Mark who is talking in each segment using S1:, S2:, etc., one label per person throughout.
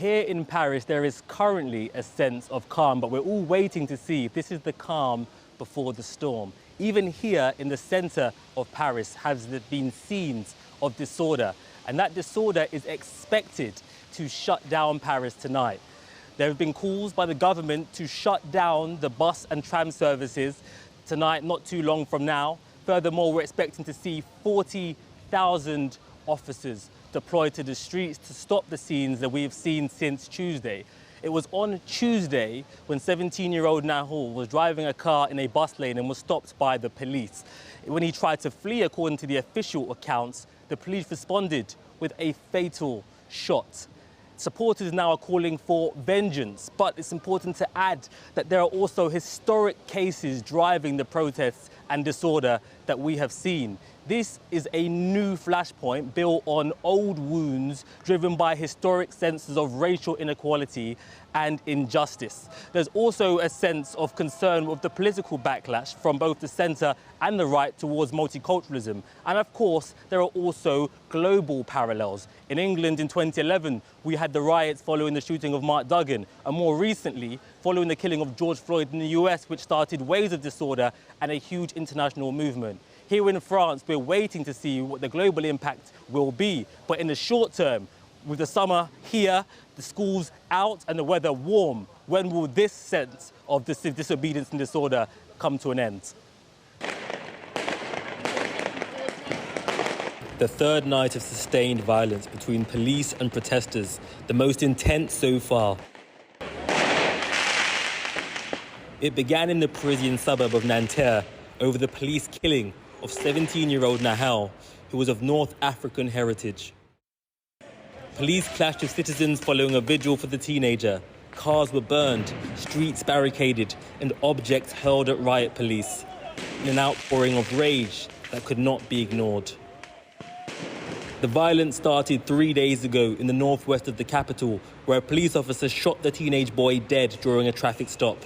S1: Here in Paris, there is currently a sense of calm, but we're all waiting to see if this is the calm before the storm. Even here in the center of Paris has been scenes of disorder, and that disorder is expected to shut down Paris tonight. There have been calls by the government to shut down the bus and tram services tonight, not too long from now. Furthermore, we're expecting to see 40,000 officers deployed to the streets to stop the scenes that we've seen since Tuesday. It was on Tuesday when 17-year-old Nahul was driving a car in a bus lane and was stopped by the police. When he tried to flee, according to the official accounts, the police responded with a fatal shot. Supporters now are calling for vengeance, but it's important to add that there are also historic cases driving the protests and disorder that we have seen. This is a new flashpoint built on old wounds driven by historic senses of racial inequality and injustice. There's also a sense of concern with the political backlash from both the centre and the right towards multiculturalism. And of course, there are also global parallels. In England in 2011, we had the riots following the shooting of Mark Duggan, and more recently, following the killing of George Floyd in the US, which started waves of disorder and a huge international movement. Here in France, we're waiting to see what the global impact will be. But in the short term, with the summer here, the schools out and the weather warm, when will this sense of disobedience and disorder come to an end? The third night of sustained violence between police and protesters, the most intense so far. It began in the Parisian suburb of Nanterre over the police killing of 17-year-old Nahal, who was of North African heritage. Police clashed with citizens following a vigil for the teenager. Cars were burned, streets barricaded, and objects hurled at riot police, in an outpouring of rage that could not be ignored. The violence started 3 days ago in the northwest of the capital, where a police officer shot the teenage boy dead during a traffic stop.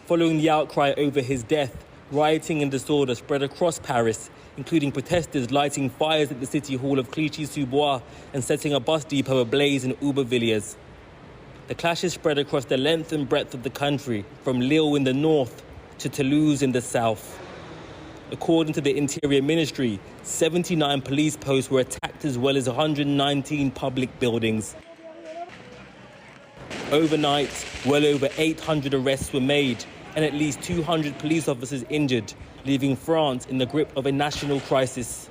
S1: Following the outcry over his death, rioting and disorder spread across Paris, including protesters lighting fires at the city hall of Clichy-sous-Bois and setting a bus depot ablaze in Aubervilliers. The clashes spread across the length and breadth of the country, from Lille in the north to Toulouse in the south. According to the Interior Ministry, 79 police posts were attacked as well as 119 public buildings. Overnight, well over 800 arrests were made and at least 200 police officers injured, leaving France in the grip of a national crisis.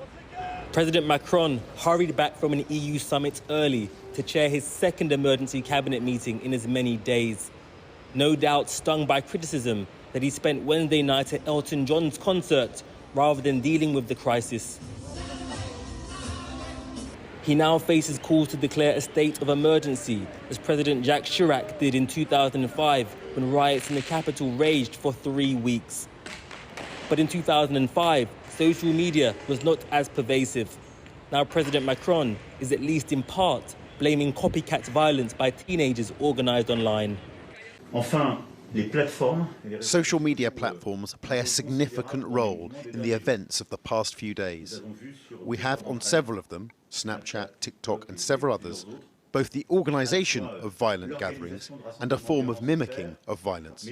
S1: President Macron hurried back from an EU summit early to chair his second emergency cabinet meeting in as many days. No doubt stung by criticism that he spent Wednesday night at Elton John's concert rather than dealing with the crisis. He now faces calls to declare a state of emergency, as President Jacques Chirac did in 2005 when riots in the capital raged for 3 weeks. But in 2005, social media was not as pervasive. Now President Macron is at least in part blaming copycat violence by teenagers organised online.
S2: Social media platforms play a significant role in the events of the past few days. We have on several of them, Snapchat, TikTok and several others, both the organisation of violent gatherings and a form of mimicking of violence,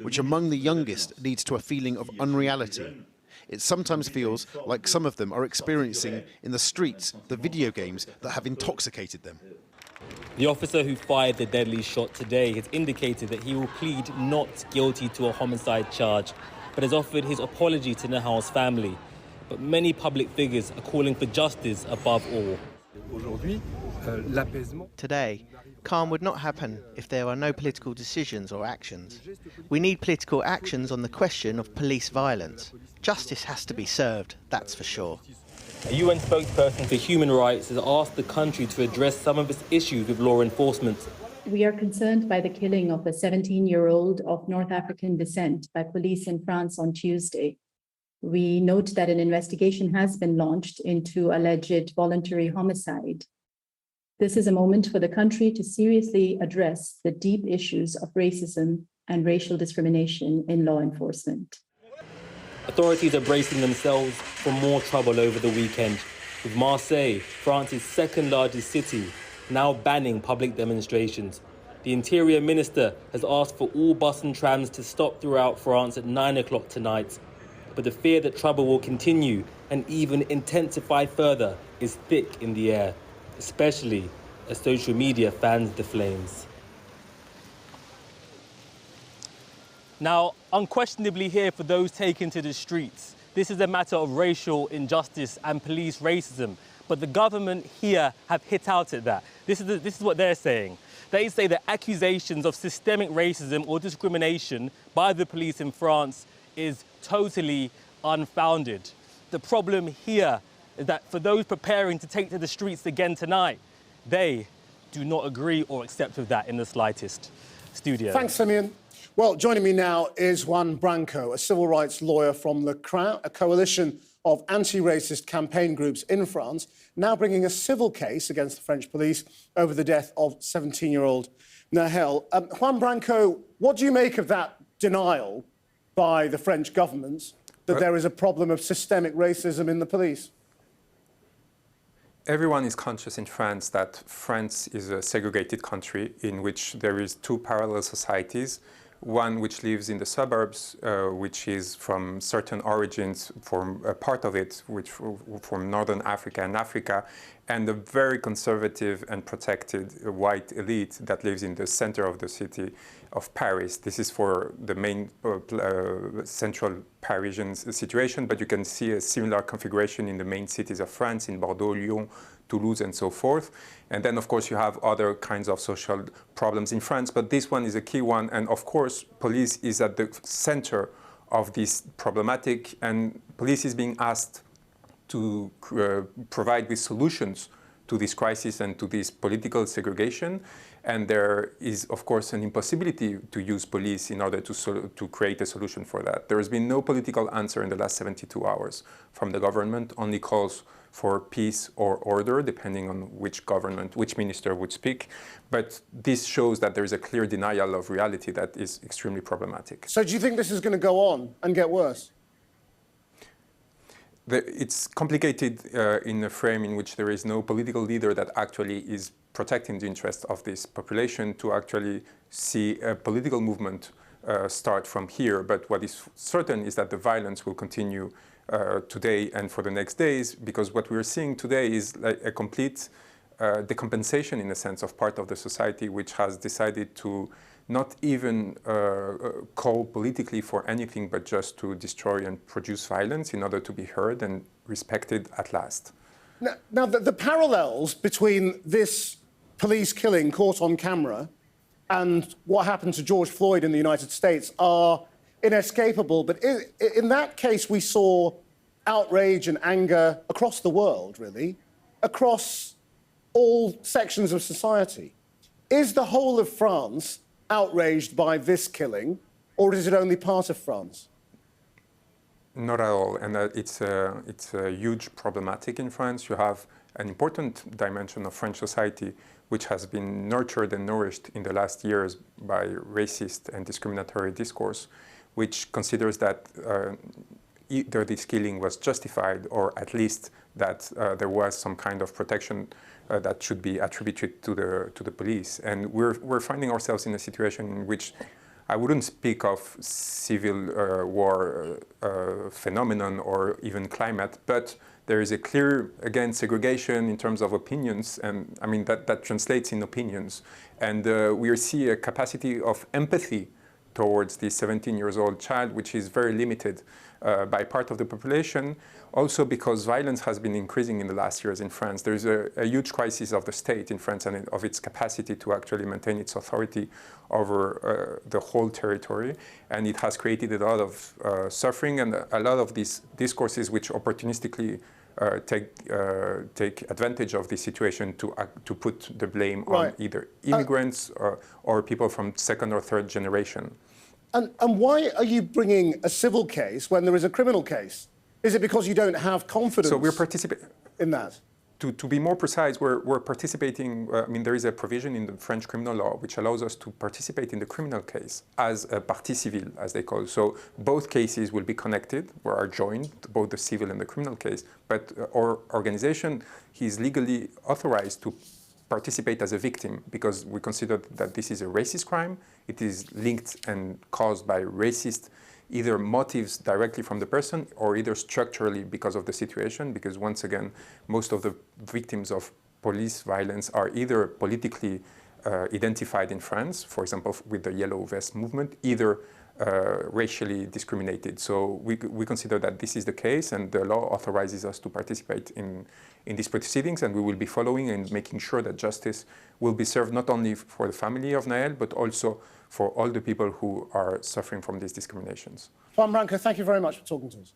S2: which among the youngest leads to a feeling of unreality. It sometimes feels like some of them are experiencing in the streets the video games that have intoxicated them.
S1: The officer who fired the deadly shot today has indicated that he will plead not guilty to a homicide charge, but has offered his apology to Nahal's family. But many public figures are calling for justice above all.
S3: Today, calm would not happen if there are no political decisions or actions. We need political actions on the question of police violence. Justice has to be served, that's for sure.
S1: A UN spokesperson for human rights has asked the country to address some of its issues with law enforcement.
S4: We are concerned by the killing of a 17-year-old of North African descent by police in France on Tuesday. We note that an investigation has been launched into alleged voluntary homicide. This is a moment for the country to seriously address the deep issues of racism and racial discrimination in law enforcement.
S1: Authorities are bracing themselves for more trouble over the weekend, with Marseille, France's second largest city, now banning public demonstrations. The Interior Minister has asked for all bus and trams to stop throughout France at 9 o'clock tonight. But the fear that trouble will continue and even intensify further is thick in the air, especially as social media fans the flames. Now, unquestionably here for those taken to the streets, this is a matter of racial injustice and police racism. But the government here have hit out at that. This is what they're saying. They say that accusations of systemic racism or discrimination by the police in France is totally unfounded. The problem here is that for those preparing to take to the streets again tonight, they do not agree or accept with that in the slightest. Studio.
S5: Thanks, Simeon. Well, joining me now is Juan Branco, a civil rights lawyer from Le Crin, a coalition of anti-racist campaign groups in France, now bringing a civil case against the French police over the death of 17-year-old Nahel. Juan Branco, what do you make of that denial by the French government that there is a problem of systemic racism in the police?
S6: Everyone is conscious in France that France is a segregated country in which there is two parallel societies. One which lives in the suburbs, which is from certain origins, from a part of it, which from Northern Africa and Africa, and a very conservative and protected white elite that lives in the center of the city of Paris. This is for the main central Parisian situation, but you can see a similar configuration in the main cities of France, in Bordeaux, Lyon, Toulouse, and so forth. And then, of course, you have other kinds of social problems in France, but this one is a key one. And of course, police is at the center of this problematic, and police is being asked to provide with solutions to this crisis and to this political segregation. And there is, of course, an impossibility to use police in order to create a solution for that. There has been no political answer in the last 72 hours from the government, only calls for peace or order, depending on which government, which minister would speak. But this shows that there is a clear denial of reality that is extremely problematic.
S5: So do you think this is going to go on and get worse?
S6: It's complicated in a frame in which there is no political leader that actually is protecting the interest of this population to actually see a political movement start from here. But what is certain is that the violence will continue today and for the next days, because what we're seeing today is like a complete decompensation, in a sense, of part of the society which has decided to not even call politically for anything, but just to destroy and produce violence in order to be heard and respected at last.
S5: Now the parallels between this police killing caught on camera and what happened to George Floyd in the United States are inescapable. But in that case, we saw outrage and anger across the world, really, across all sections of society. Is the whole of France outraged by this killing, or is it only part of France?
S6: Not at all, and it's a huge problematic in France. You have an important dimension of French society which has been nurtured and nourished in the last years by racist and discriminatory discourse, which considers that either this killing was justified or at least that there was some kind of protection that should be attributed to the police. And we're finding ourselves in a situation in which I wouldn't speak of civil war phenomenon or even climate, but there is a clear, again, segregation in terms of opinions, and I mean that translates in opinions. And we see a capacity of empathy towards this 17-year-old child, which is very limited by part of the population. Also because violence has been increasing in the last years in France. There is a huge crisis of the state in France and of its capacity to actually maintain its authority over the whole territory. And it has created a lot of suffering and a lot of these discourses which opportunistically take advantage of this situation to put the blame on either immigrants or people from second or third generation.
S5: And why are you bringing a civil case when there is a criminal case? Is it because you don't have confidence in that?
S6: To be more precise, we're participating, I mean, there is a provision in the French criminal law which allows us to participate in the criminal case as a partie civile, as they call it. So both cases will be connected, or are joined, both the civil and the criminal case. But our organization is legally authorized to participate as a victim because we consider that this is a racist crime. It is linked and caused by racist either motives directly from the person or either structurally because of the situation, because once again, most of the victims of police violence are either politically identified in France, for example, with the Yellow Vest movement, either racially discriminated. So we consider that this is the case, and the law authorizes us to participate in these proceedings, and we will be following and making sure that justice will be served not only for the family of Nael, but also for all the people who are suffering from these discriminations.
S5: Juan Branco, thank you very much for talking to us.